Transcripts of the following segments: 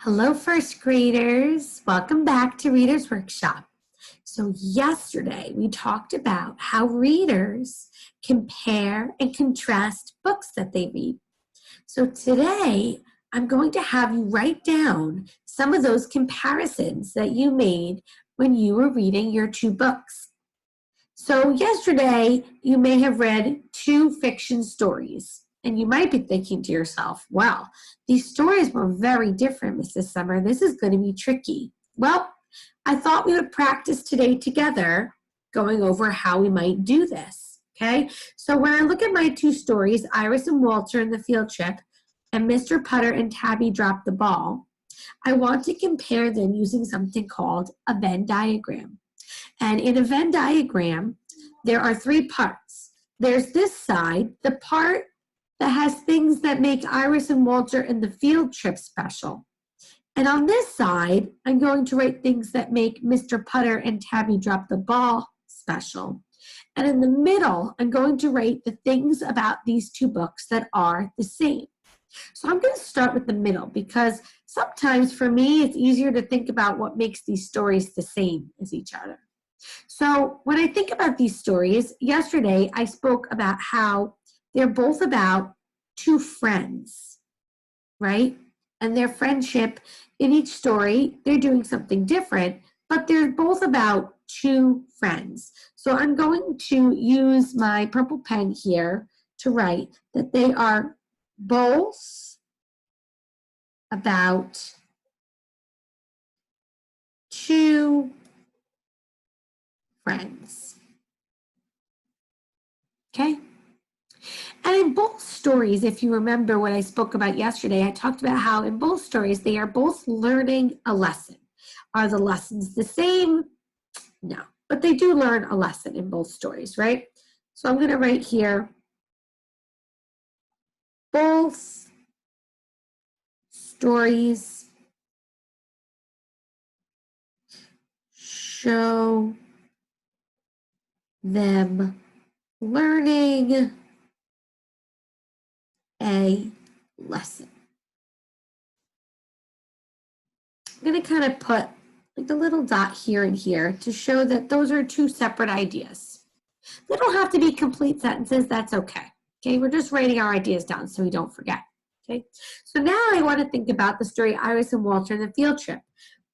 Hello, first graders. Welcome back to Reader's Workshop. So yesterday we talked about how readers compare and contrast books that they read. So today I'm going to have you write down some of those comparisons that you made when you were reading your two books. So yesterday you may have read two fiction stories. And you might be thinking to yourself, wow, these stories were very different, Mrs. Summer. This is going to be tricky. Well, I thought we would practice today together going over how we might do this, okay? So when I look at my two stories, Iris and Walter in the field trip, and Mr. Putter and Tabby drop the ball, I want to compare them using something called a Venn diagram. And in a Venn diagram, there are three parts. There's this side, the part that has things that make Iris and Walter and the field trip special. And on this side, I'm going to write things that make Mr. Putter and Tabby drop the ball special. And in the middle, I'm going to write the things about these two books that are the same. So I'm going to start with the middle because sometimes for me, it's easier to think about what makes these stories the same as each other. So when I think about these stories, yesterday I spoke about how they're both about two friends, right? And their friendship in each story, they're doing something different, but they're both about two friends. So I'm going to use my purple pen here to write that they are both about two friends. Okay? And in both stories, if you remember what I spoke about yesterday, I talked about how in both stories, they are both learning a lesson. Are the lessons the same? No, but they do learn a lesson in both stories, right? So I'm going to write here, both stories show them learning a lesson. I'm going to kind of put like a little dot here and here to show that those are two separate ideas. They don't have to be complete sentences. That's okay. Okay, we're just writing our ideas down so we don't forget. Okay, so now I want to think about the story Iris and Walter and the field trip.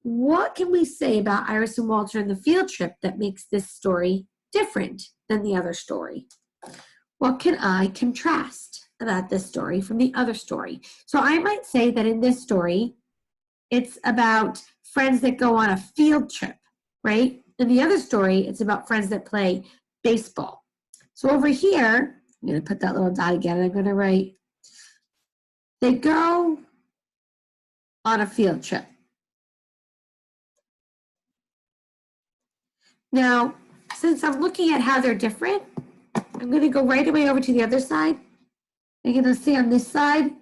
What can we say about Iris and Walter and the field trip that makes this story different than the other story? What can I contrast about this story from the other story? So I might say that in this story, it's about friends that go on a field trip, right? In the other story, it's about friends that play baseball. So over here, I'm going to put that little dot again, and I'm going to write, they go on a field trip. Now, since I'm looking at how they're different, I'm going to go right away over to the other side. You're going to see on this side,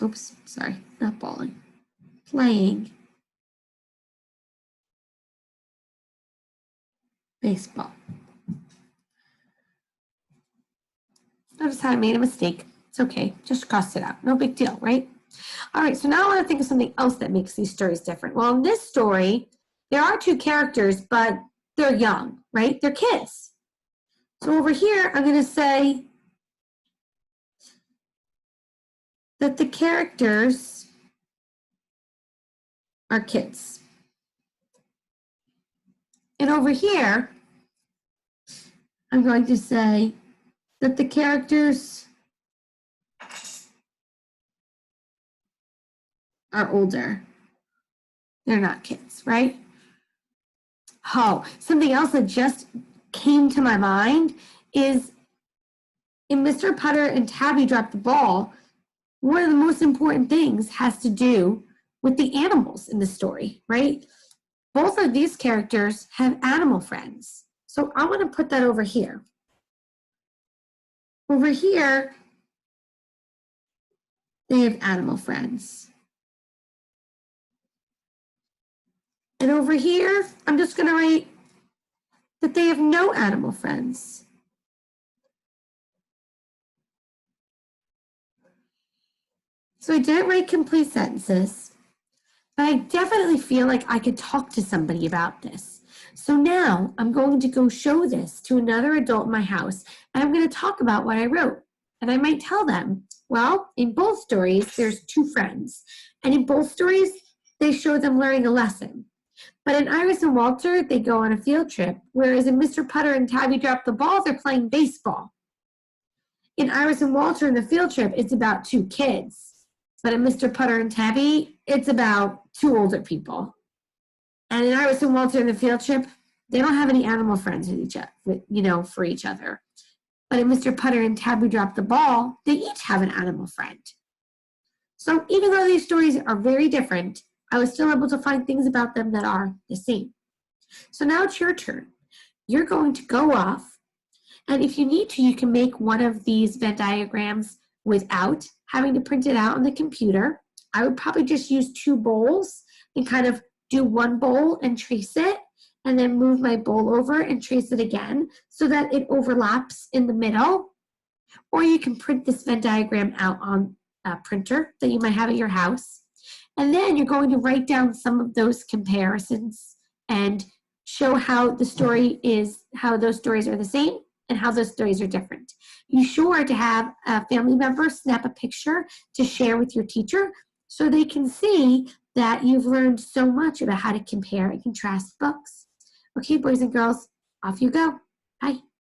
oops, sorry, not bowling, playing baseball. Notice how I made a mistake. It's okay, just cross it out. No big deal, right? All right, so now I want to think of something else that makes these stories different. Well, in this story, there are two characters, but they're young, right? They're kids. So over here, I'm going to say that the characters are kids. And over here, I'm going to say that the characters are older. They're not kids, right? Oh, something else that just came to my mind is in Mr. Putter and Tabby drop the ball, one of the most important things has to do with the animals in the story, right? Both of these characters have animal friends. So I'm going to put that over here. Over here, they have animal friends. And over here, I'm just going to write that they have no animal friends. So I didn't write complete sentences, but I definitely feel like I could talk to somebody about this. So now I'm going to go show this to another adult in my house, and I'm going to talk about what I wrote. And I might tell them, well, in both stories, there's two friends. And in both stories, they show them learning a lesson. But in Iris and Walter, they go on a field trip, whereas in Mr. Putter and Tabby Drop the Ball, they're playing baseball. In Iris and Walter and the field trip, it's about two kids. But in Mr. Putter and Tabby, it's about two older people. And in Iris and Walter and the field trip, they don't have any animal friends with each other, for each other. But in Mr. Putter and Tabby Drop the Ball, they each have an animal friend. So even though these stories are very different, I was still able to find things about them that are the same. So now it's your turn. You're going to go off, and if you need to, you can make one of these Venn diagrams without having to print it out on the computer. I would probably just use two bowls and kind of do one bowl and trace it, and then move my bowl over and trace it again so that it overlaps in the middle. Or you can print this Venn diagram out on a printer that you might have at your house. And then you're going to write down some of those comparisons and show how those stories are the same and how those stories are different. Be sure to have a family member snap a picture to share with your teacher so they can see that you've learned so much about how to compare and contrast books. Okay, boys and girls, off you go.